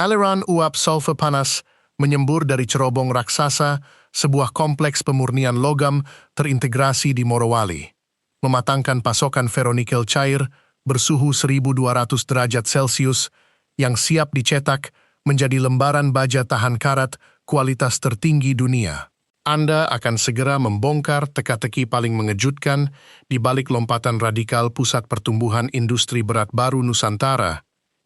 Aliran uap sulfur panas menyembur dari cerobong raksasa, sebuah kompleks pemurnian logam terintegrasi di Morowali, mematangkan pasokan ferronikel cair bersuhu 1.200 derajat Celcius yang siap dicetak menjadi lembaran baja tahan karat kualitas tertinggi dunia. Anda akan segera membongkar teka-teki paling mengejutkan di balik lompatan radikal pusat pertumbuhan industri berat baru Nusantara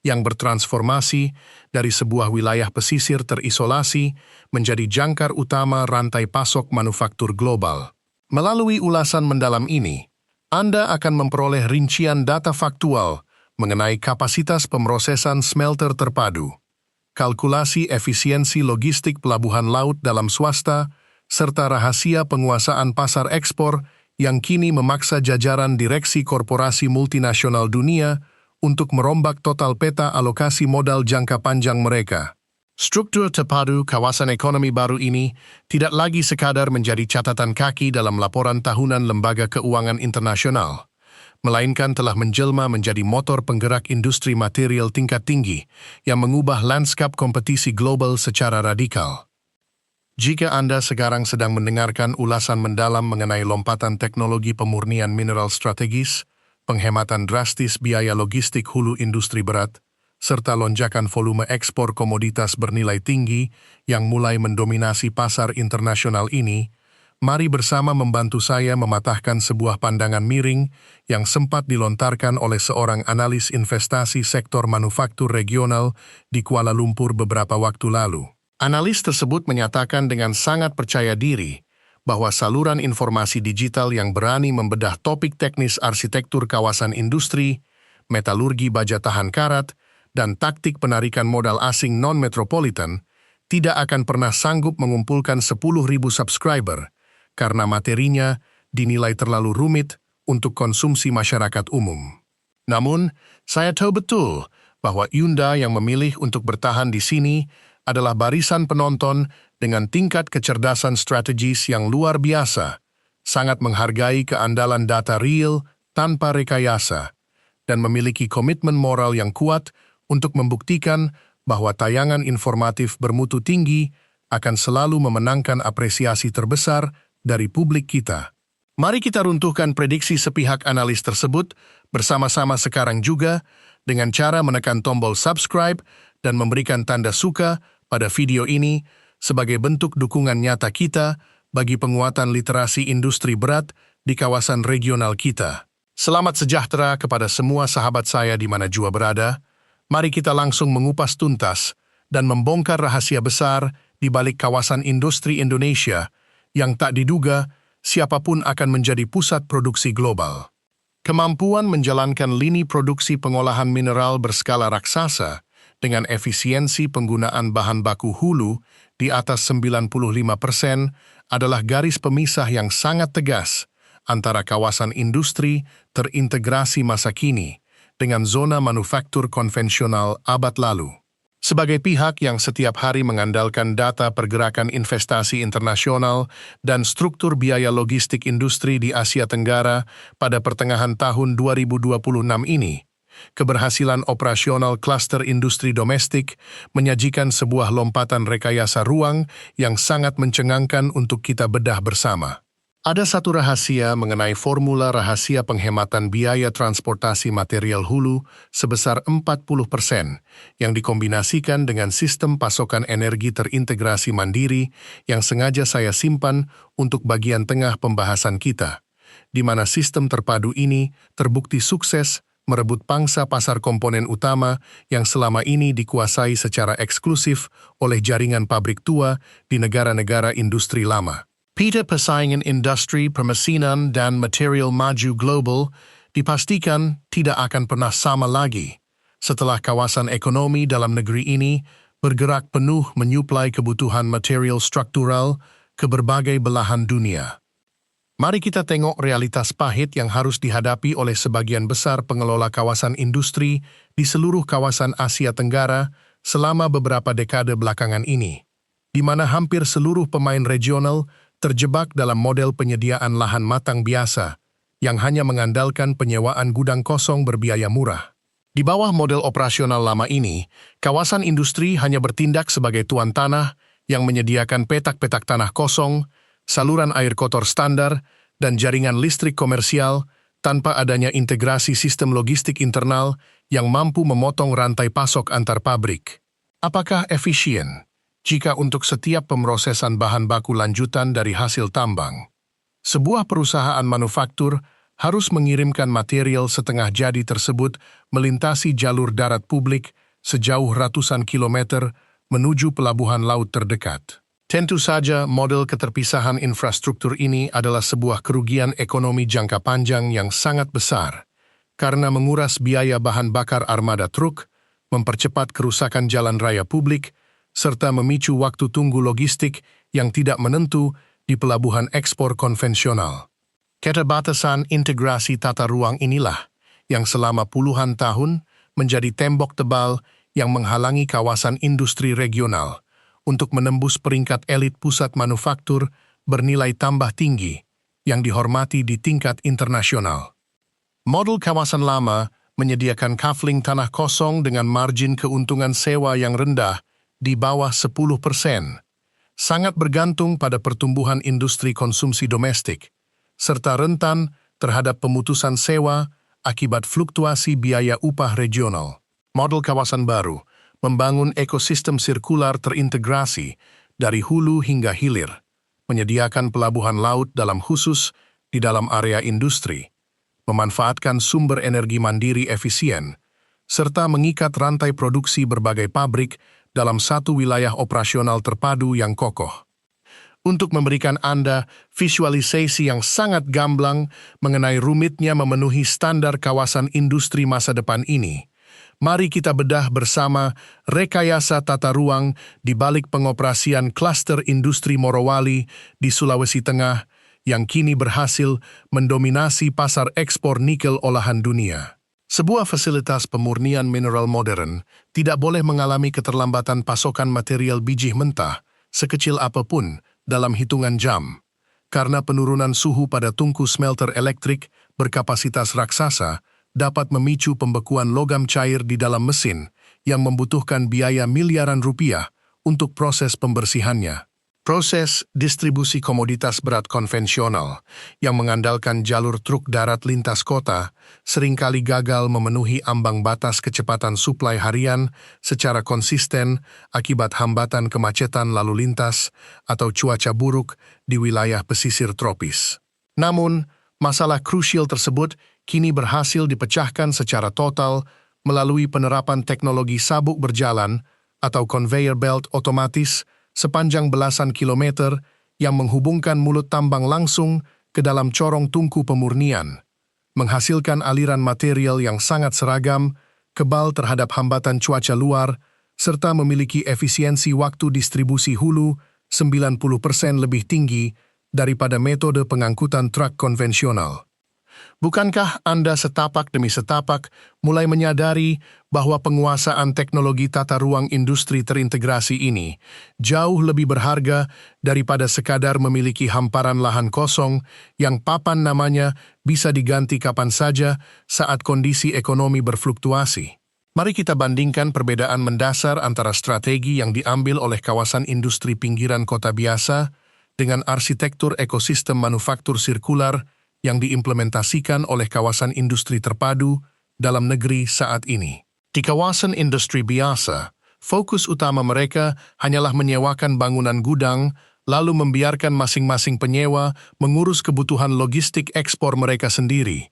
yang bertransformasi dari sebuah wilayah pesisir terisolasi menjadi jangkar utama rantai pasok manufaktur global. Melalui ulasan mendalam ini, Anda akan memperoleh rincian data faktual mengenai kapasitas pemrosesan smelter terpadu, kalkulasi efisiensi logistik pelabuhan laut dalam swasta, serta rahasia penguasaan pasar ekspor yang kini memaksa jajaran direksi korporasi multinasional dunia untuk merombak total peta alokasi modal jangka panjang mereka. Struktur terpadu kawasan ekonomi baru ini tidak lagi sekadar menjadi catatan kaki dalam laporan tahunan Lembaga Keuangan Internasional, melainkan telah menjelma menjadi motor penggerak industri material tingkat tinggi yang mengubah lanskap kompetisi global secara radikal. Jika Anda sekarang sedang mendengarkan ulasan mendalam mengenai lompatan teknologi pemurnian mineral strategis, penghematan drastis biaya logistik hulu industri berat, serta lonjakan volume ekspor komoditas bernilai tinggi yang mulai mendominasi pasar internasional ini, mari bersama membantu saya mematahkan sebuah pandangan miring yang sempat dilontarkan oleh seorang analis investasi sektor manufaktur regional di Kuala Lumpur beberapa waktu lalu. Analis tersebut menyatakan dengan sangat percaya diri bahwa saluran informasi digital yang berani membedah topik teknis arsitektur kawasan industri, metalurgi baja tahan karat, dan taktik penarikan modal asing non-metropolitan tidak akan pernah sanggup mengumpulkan 10.000 subscriber karena materinya dinilai terlalu rumit untuk konsumsi masyarakat umum. Namun, saya tahu betul bahwa Yunda yang memilih untuk bertahan di sini adalah barisan penonton dengan tingkat kecerdasan strategis yang luar biasa, sangat menghargai keandalan data real tanpa rekayasa, dan memiliki komitmen moral yang kuat untuk membuktikan bahwa tayangan informatif bermutu tinggi akan selalu memenangkan apresiasi terbesar dari publik kita. Mari kita runtuhkan prediksi sepihak analis tersebut bersama-sama sekarang juga dengan cara menekan tombol subscribe dan memberikan tanda suka pada video ini sebagai bentuk dukungan nyata kita bagi penguatan literasi industri berat di kawasan regional kita. Selamat sejahtera kepada semua sahabat saya di mana jua berada. Mari kita langsung mengupas tuntas dan membongkar rahasia besar di balik kawasan industri Indonesia yang tak diduga siapapun akan menjadi pusat produksi global. Kemampuan menjalankan lini produksi pengolahan mineral berskala raksasa dengan efisiensi penggunaan bahan baku hulu di atas 95% adalah garis pemisah yang sangat tegas antara kawasan industri terintegrasi masa kini dengan zona manufaktur konvensional abad lalu. Sebagai pihak yang setiap hari mengandalkan data pergerakan investasi internasional dan struktur biaya logistik industri di Asia Tenggara pada pertengahan tahun 2026 ini, keberhasilan operasional klaster industri domestik menyajikan sebuah lompatan rekayasa ruang yang sangat mencengangkan untuk kita bedah bersama. Ada satu rahasia mengenai formula rahasia penghematan biaya transportasi material hulu sebesar 40% yang dikombinasikan dengan sistem pasokan energi terintegrasi mandiri yang sengaja saya simpan untuk bagian tengah pembahasan kita, di mana sistem terpadu ini terbukti sukses merebut pangsa pasar komponen utama yang selama ini dikuasai secara eksklusif oleh jaringan pabrik tua di negara-negara industri lama. Peta persaingan industri permesinan dan material maju global dipastikan tidak akan pernah sama lagi setelah kawasan ekonomi dalam negeri ini bergerak penuh menyuplai kebutuhan material struktural ke berbagai belahan dunia. Mari kita tengok realitas pahit yang harus dihadapi oleh sebagian besar pengelola kawasan industri di seluruh kawasan Asia Tenggara selama beberapa dekade belakangan ini, di mana hampir seluruh pemain regional terjebak dalam model penyediaan lahan matang biasa yang hanya mengandalkan penyewaan gudang kosong berbiaya murah. Di bawah model operasional lama ini, kawasan industri hanya bertindak sebagai tuan tanah yang menyediakan petak-petak tanah kosong, saluran air kotor standar, dan jaringan listrik komersial tanpa adanya integrasi sistem logistik internal yang mampu memotong rantai pasok antar pabrik. Apakah efisien jika untuk setiap pemrosesan bahan baku lanjutan dari hasil tambang, sebuah perusahaan manufaktur harus mengirimkan material setengah jadi tersebut melintasi jalur darat publik sejauh ratusan kilometer menuju pelabuhan laut terdekat? Tentu saja, model keterpisahan infrastruktur ini adalah sebuah kerugian ekonomi jangka panjang yang sangat besar, karena menguras biaya bahan bakar armada truk, mempercepat kerusakan jalan raya publik, serta memicu waktu tunggu logistik yang tidak menentu di pelabuhan ekspor konvensional. Keterbatasan integrasi tata ruang inilah yang selama puluhan tahun menjadi tembok tebal yang menghalangi kawasan industri regional untuk menembus peringkat elit pusat manufaktur bernilai tambah tinggi yang dihormati di tingkat internasional. Model kawasan lama menyediakan kafling tanah kosong dengan margin keuntungan sewa yang rendah di bawah 10%, sangat bergantung pada pertumbuhan industri konsumsi domestik, serta rentan terhadap pemutusan sewa akibat fluktuasi biaya upah regional. Model kawasan baru membangun ekosistem sirkular terintegrasi dari hulu hingga hilir, menyediakan pelabuhan laut dalam khusus di dalam area industri, memanfaatkan sumber energi mandiri efisien, serta mengikat rantai produksi berbagai pabrik dalam satu wilayah operasional terpadu yang kokoh. Untuk memberikan Anda visualisasi yang sangat gamblang mengenai rumitnya memenuhi standar kawasan industri masa depan ini, mari kita bedah bersama rekayasa tata ruang di balik pengoperasian klaster industri Morowali di Sulawesi Tengah yang kini berhasil mendominasi pasar ekspor nikel olahan dunia. Sebuah fasilitas pemurnian mineral modern tidak boleh mengalami keterlambatan pasokan material biji mentah sekecil apapun dalam hitungan jam, karena penurunan suhu pada tungku smelter elektrik berkapasitas raksasa dapat memicu pembekuan logam cair di dalam mesin yang membutuhkan biaya miliaran rupiah untuk proses pembersihannya. Proses distribusi komoditas berat konvensional yang mengandalkan jalur truk darat lintas kota seringkali gagal memenuhi ambang batas kecepatan suplai harian secara konsisten akibat hambatan kemacetan lalu lintas atau cuaca buruk di wilayah pesisir tropis. Namun, masalah krusial tersebut kini berhasil dipecahkan secara total melalui penerapan teknologi sabuk berjalan atau conveyor belt otomatis sepanjang belasan kilometer yang menghubungkan mulut tambang langsung ke dalam corong tungku pemurnian, menghasilkan aliran material yang sangat seragam, kebal terhadap hambatan cuaca luar, serta memiliki efisiensi waktu distribusi hulu 90% lebih tinggi daripada metode pengangkutan truk konvensional. Bukankah Anda setapak demi setapak mulai menyadari bahwa penguasaan teknologi tata ruang industri terintegrasi ini jauh lebih berharga daripada sekadar memiliki hamparan lahan kosong yang papan namanya bisa diganti kapan saja saat kondisi ekonomi berfluktuasi? Mari kita bandingkan perbedaan mendasar antara strategi yang diambil oleh kawasan industri pinggiran kota biasa dengan arsitektur ekosistem manufaktur sirkular yang diimplementasikan oleh kawasan industri terpadu dalam negeri saat ini. Di kawasan industri biasa, fokus utama mereka hanyalah menyewakan bangunan gudang, lalu membiarkan masing-masing penyewa mengurus kebutuhan logistik ekspor mereka sendiri,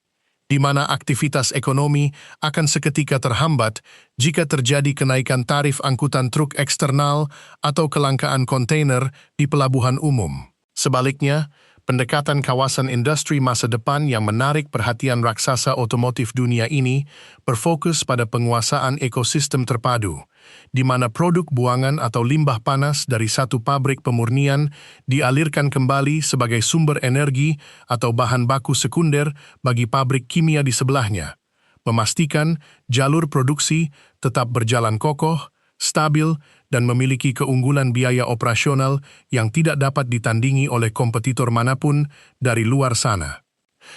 di mana aktivitas ekonomi akan seketika terhambat jika terjadi kenaikan tarif angkutan truk eksternal atau kelangkaan kontainer di pelabuhan umum. Sebaliknya, pendekatan kawasan industri masa depan yang menarik perhatian raksasa otomotif dunia ini berfokus pada penguasaan ekosistem terpadu, di mana produk buangan atau limbah panas dari satu pabrik pemurnian dialirkan kembali sebagai sumber energi atau bahan baku sekunder bagi pabrik kimia di sebelahnya, memastikan jalur produksi tetap berjalan kokoh, stabil, dan memiliki keunggulan biaya operasional yang tidak dapat ditandingi oleh kompetitor manapun dari luar sana.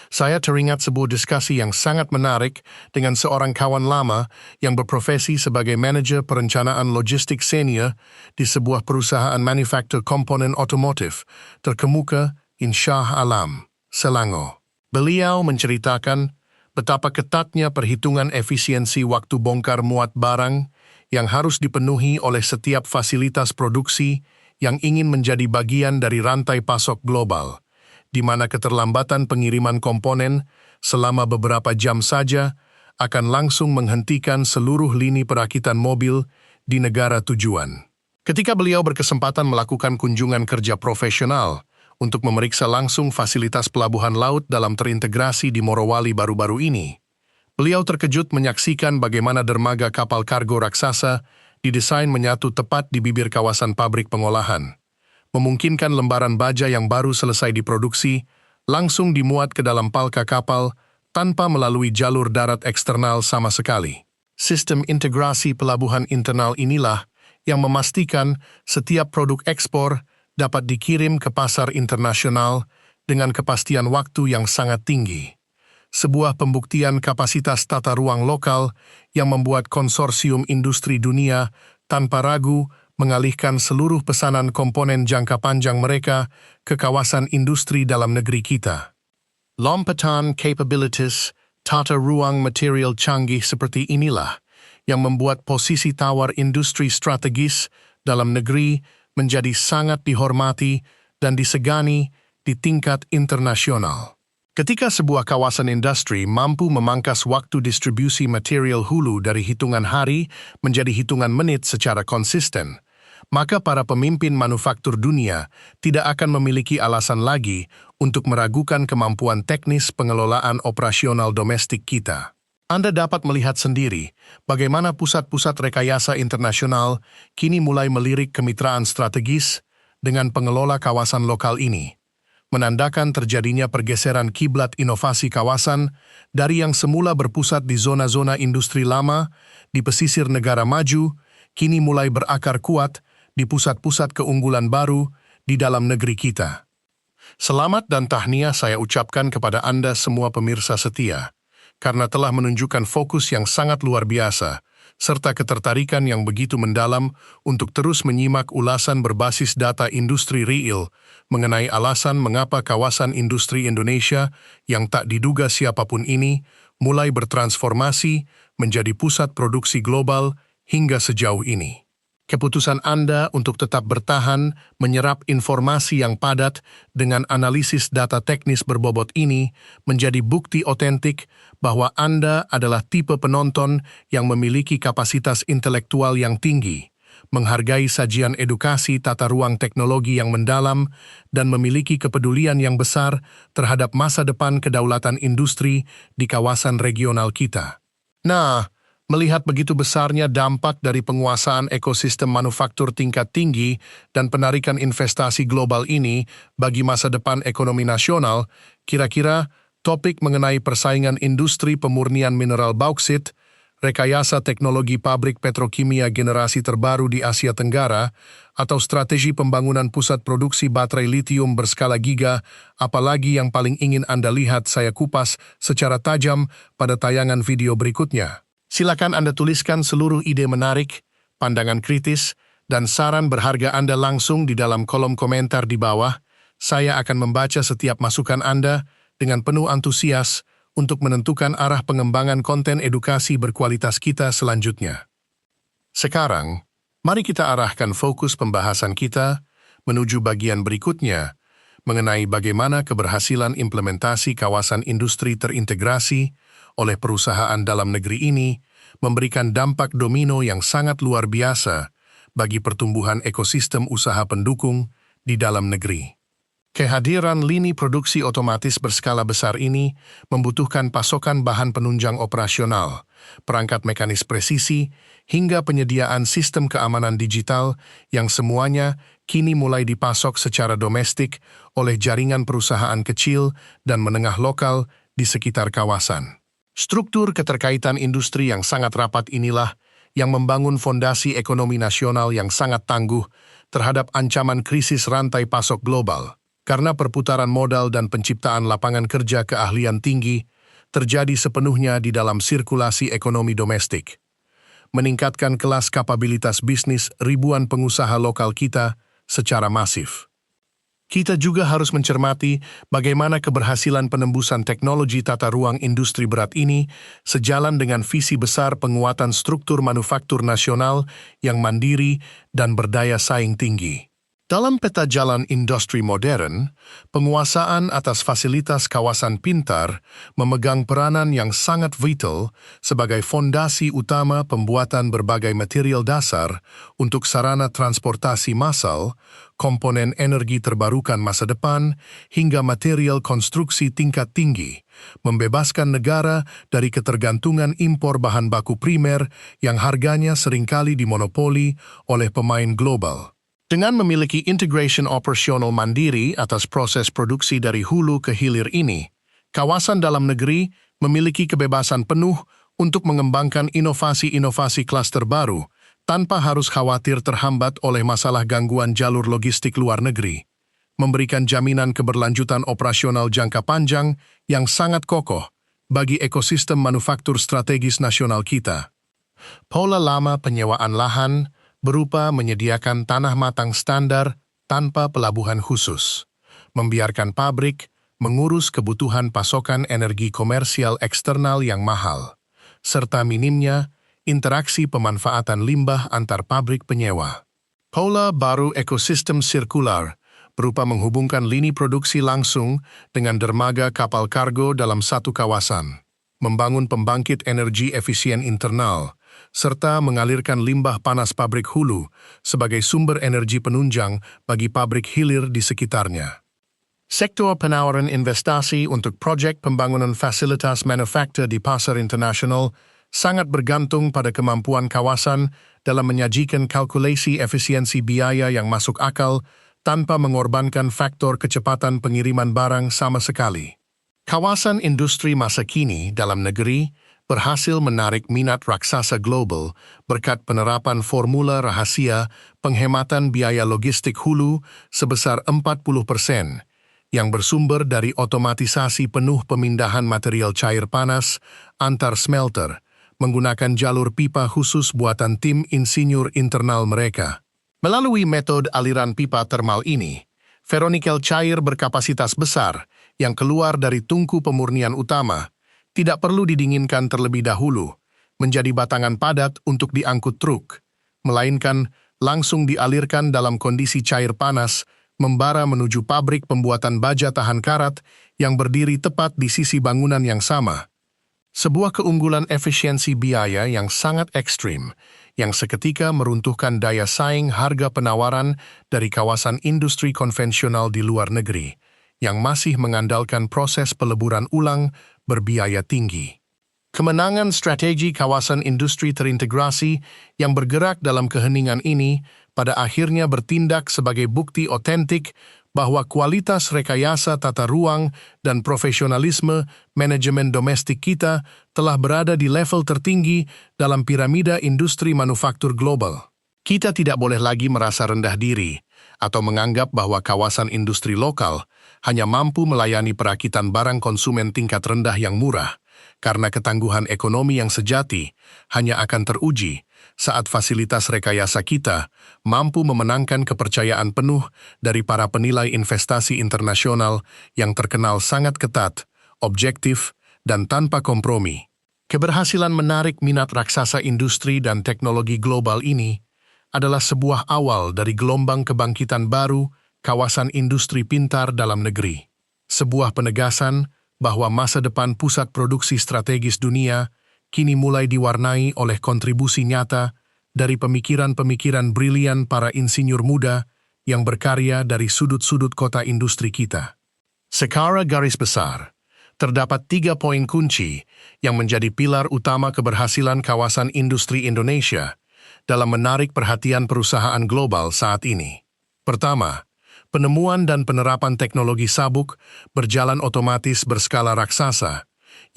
Saya teringat sebuah diskusi yang sangat menarik dengan seorang kawan lama yang berprofesi sebagai manajer perencanaan logistik senior di sebuah perusahaan manufaktur komponen otomotif terkemuka di Shah Alam, Selangor. Beliau menceritakan betapa ketatnya perhitungan efisiensi waktu bongkar muat barang yang harus dipenuhi oleh setiap fasilitas produksi yang ingin menjadi bagian dari rantai pasok global, di mana keterlambatan pengiriman komponen selama beberapa jam saja akan langsung menghentikan seluruh lini perakitan mobil di negara tujuan. Ketika beliau berkesempatan melakukan kunjungan kerja profesional untuk memeriksa langsung fasilitas pelabuhan laut dalam terintegrasi di Morowali baru-baru ini, beliau terkejut menyaksikan bagaimana dermaga kapal kargo raksasa didesain menyatu tepat di bibir kawasan pabrik pengolahan, memungkinkan lembaran baja yang baru selesai diproduksi langsung dimuat ke dalam palka kapal tanpa melalui jalur darat eksternal sama sekali. Sistem integrasi pelabuhan internal inilah yang memastikan setiap produk ekspor dapat dikirim ke pasar internasional dengan kepastian waktu yang sangat tinggi. Sebuah pembuktian kapasitas tata ruang lokal yang membuat konsorsium industri dunia tanpa ragu mengalihkan seluruh pesanan komponen jangka panjang mereka ke kawasan industri dalam negeri kita. Lompatan capabilities tata ruang material canggih seperti inilah yang membuat posisi tawar industri strategis dalam negeri menjadi sangat dihormati dan disegani di tingkat internasional. Ketika sebuah kawasan industri mampu memangkas waktu distribusi material hulu dari hitungan hari menjadi hitungan menit secara konsisten, maka para pemimpin manufaktur dunia tidak akan memiliki alasan lagi untuk meragukan kemampuan teknis pengelolaan operasional domestik kita. Anda dapat melihat sendiri bagaimana pusat-pusat rekayasa internasional kini mulai melirik kemitraan strategis dengan pengelola kawasan lokal ini, menandakan terjadinya pergeseran kiblat inovasi kawasan dari yang semula berpusat di zona-zona industri lama di pesisir negara maju, kini mulai berakar kuat di pusat-pusat keunggulan baru di dalam negeri kita. Selamat dan tahniah saya ucapkan kepada Anda semua pemirsa setia, karena telah menunjukkan fokus yang sangat luar biasa, serta ketertarikan yang begitu mendalam untuk terus menyimak ulasan berbasis data industri real mengenai alasan mengapa kawasan industri Indonesia yang tak diduga siapapun ini mulai bertransformasi menjadi pusat produksi global hingga sejauh ini. Keputusan Anda untuk tetap bertahan menyerap informasi yang padat dengan analisis data teknis berbobot ini menjadi bukti otentik bahwa Anda adalah tipe penonton yang memiliki kapasitas intelektual yang tinggi, menghargai sajian edukasi tata ruang teknologi yang mendalam, dan memiliki kepedulian yang besar terhadap masa depan kedaulatan industri di kawasan regional kita. Nah, melihat begitu besarnya dampak dari penguasaan ekosistem manufaktur tingkat tinggi dan penarikan investasi global ini bagi masa depan ekonomi nasional, kira-kira topik mengenai persaingan industri pemurnian mineral bauksit, rekayasa teknologi pabrik petrokimia generasi terbaru di Asia Tenggara, atau strategi pembangunan pusat produksi baterai litium berskala giga, apalagi yang paling ingin Anda lihat saya kupas secara tajam pada tayangan video berikutnya. Silakan Anda tuliskan seluruh ide menarik, pandangan kritis, dan saran berharga Anda langsung di dalam kolom komentar di bawah. Saya akan membaca setiap masukan Anda dengan penuh antusias untuk menentukan arah pengembangan konten edukasi berkualitas kita selanjutnya. Sekarang, mari kita arahkan fokus pembahasan kita menuju bagian berikutnya mengenai bagaimana keberhasilan implementasi kawasan industri terintegrasi oleh perusahaan dalam negeri ini memberikan dampak domino yang sangat luar biasa bagi pertumbuhan ekosistem usaha pendukung di dalam negeri. Kehadiran lini produksi otomatis berskala besar ini membutuhkan pasokan bahan penunjang operasional, perangkat mekanis presisi, hingga penyediaan sistem keamanan digital yang semuanya kini mulai dipasok secara domestik oleh jaringan perusahaan kecil dan menengah lokal di sekitar kawasan. Struktur keterkaitan industri yang sangat rapat inilah yang membangun fondasi ekonomi nasional yang sangat tangguh terhadap ancaman krisis rantai pasok global. karena perputaran modal dan penciptaan lapangan kerja keahlian tinggi terjadi sepenuhnya di dalam sirkulasi ekonomi domestik, meningkatkan kelas kapabilitas bisnis ribuan pengusaha lokal kita secara masif. Kita juga harus mencermati bagaimana keberhasilan penembusan teknologi tata ruang industri berat ini sejalan dengan visi besar penguatan struktur manufaktur nasional yang mandiri dan berdaya saing tinggi. Dalam peta jalan industri modern, penguasaan atas fasilitas kawasan pintar memegang peranan yang sangat vital sebagai fondasi utama pembuatan berbagai material dasar untuk sarana transportasi massal, komponen energi terbarukan masa depan, hingga material konstruksi tingkat tinggi, membebaskan negara dari ketergantungan impor bahan baku primer yang harganya seringkali dimonopoli oleh pemain global. Dengan memiliki integration operasional mandiri atas proses produksi dari hulu ke hilir ini, kawasan dalam negeri memiliki kebebasan penuh untuk mengembangkan inovasi-inovasi klaster baru tanpa harus khawatir terhambat oleh masalah gangguan jalur logistik luar negeri, memberikan jaminan keberlanjutan operasional jangka panjang yang sangat kokoh bagi ekosistem manufaktur strategis nasional kita. Pola lama penyewaan lahan berupa menyediakan tanah matang standar tanpa pelabuhan khusus, membiarkan pabrik mengurus kebutuhan pasokan energi komersial eksternal yang mahal, serta minimnya interaksi pemanfaatan limbah antar pabrik penyewa. Pola baru ekosistem sirkular berupa menghubungkan lini produksi langsung dengan dermaga kapal kargo dalam satu kawasan, membangun pembangkit energi efisien internal, serta mengalirkan limbah panas pabrik hulu sebagai sumber energi penunjang bagi pabrik hilir di sekitarnya. Sektor penawaran investasi untuk proyek pembangunan fasilitas manufaktur di pasar internasional sangat bergantung pada kemampuan kawasan dalam menyajikan kalkulasi efisiensi biaya yang masuk akal tanpa mengorbankan faktor kecepatan pengiriman barang sama sekali. Kawasan industri masa kini dalam negeri berhasil menarik minat raksasa global berkat penerapan formula rahasia penghematan biaya logistik hulu sebesar 40% yang bersumber dari otomatisasi penuh pemindahan material cair panas antar smelter menggunakan jalur pipa khusus buatan tim insinyur internal mereka. Melalui metode aliran pipa termal ini, ferronikel cair berkapasitas besar yang keluar dari tungku pemurnian utama tidak perlu didinginkan terlebih dahulu, menjadi batangan padat untuk diangkut truk, melainkan langsung dialirkan dalam kondisi cair panas, membara menuju pabrik pembuatan baja tahan karat yang berdiri tepat di sisi bangunan yang sama. Sebuah keunggulan efisiensi biaya yang sangat ekstrim, yang seketika meruntuhkan daya saing harga penawaran dari kawasan industri konvensional di luar negeri, yang masih mengandalkan proses peleburan ulang berbiaya tinggi. Kemenangan strategi kawasan industri terintegrasi yang bergerak dalam keheningan ini pada akhirnya bertindak sebagai bukti otentik bahwa kualitas rekayasa tata ruang dan profesionalisme manajemen domestik kita telah berada di level tertinggi dalam piramida industri manufaktur global. Kita tidak boleh lagi merasa rendah diri atau menganggap bahwa kawasan industri lokal hanya mampu melayani perakitan barang konsumen tingkat rendah yang murah, karena ketangguhan ekonomi yang sejati hanya akan teruji saat fasilitas rekayasa kita mampu memenangkan kepercayaan penuh dari para penilai investasi internasional yang terkenal sangat ketat, objektif, dan tanpa kompromi. Keberhasilan menarik minat raksasa industri dan teknologi global ini adalah sebuah awal dari gelombang kebangkitan baru kawasan industri pintar dalam negeri. Sebuah penegasan bahwa masa depan pusat produksi strategis dunia kini mulai diwarnai oleh kontribusi nyata dari pemikiran-pemikiran brilian para insinyur muda yang berkarya dari sudut-sudut kota industri kita. Secara garis besar, terdapat 3 poin kunci yang menjadi pilar utama keberhasilan kawasan industri Indonesia dalam menarik perhatian perusahaan global saat ini. Pertama, penemuan dan penerapan teknologi sabuk berjalan otomatis berskala raksasa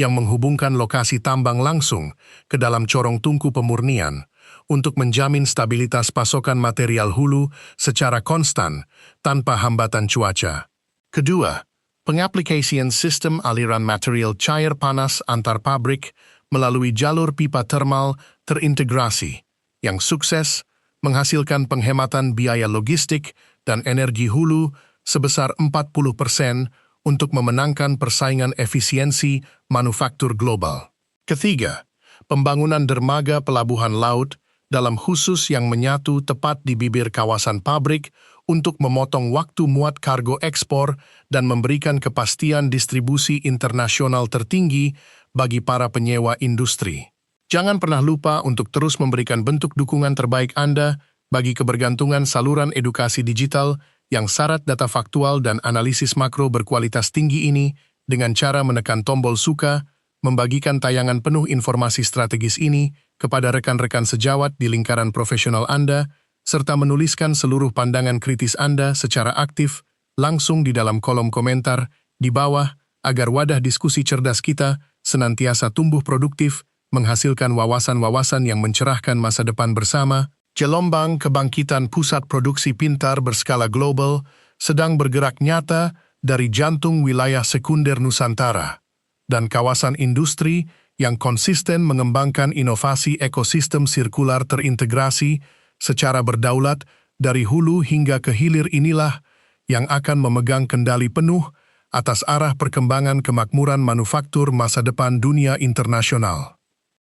yang menghubungkan lokasi tambang langsung ke dalam corong tungku pemurnian untuk menjamin stabilitas pasokan material hulu secara konstan tanpa hambatan cuaca. Kedua, pengaplikasian sistem aliran material cair panas antar pabrik melalui jalur pipa termal terintegrasi yang sukses menghasilkan penghematan biaya logistik dan energi hulu sebesar 40% untuk memenangkan persaingan efisiensi manufaktur global. Ketiga, pembangunan dermaga pelabuhan laut dalam khusus yang menyatu tepat di bibir kawasan pabrik untuk memotong waktu muat kargo ekspor dan memberikan kepastian distribusi internasional tertinggi bagi para penyewa industri. Jangan pernah lupa untuk terus memberikan bentuk dukungan terbaik Anda bagi kebergantungan saluran edukasi digital yang syarat data faktual dan analisis makro berkualitas tinggi ini dengan cara menekan tombol suka, membagikan tayangan penuh informasi strategis ini kepada rekan-rekan sejawat di lingkaran profesional Anda, serta menuliskan seluruh pandangan kritis Anda secara aktif langsung di dalam kolom komentar di bawah agar wadah diskusi cerdas kita senantiasa tumbuh produktif, menghasilkan wawasan-wawasan yang mencerahkan masa depan bersama. Gelombang kebangkitan pusat produksi pintar berskala global sedang bergerak nyata dari jantung wilayah sekunder Nusantara dan kawasan industri yang konsisten mengembangkan inovasi ekosistem sirkular terintegrasi secara berdaulat dari hulu hingga ke hilir inilah yang akan memegang kendali penuh atas arah perkembangan kemakmuran manufaktur masa depan dunia internasional.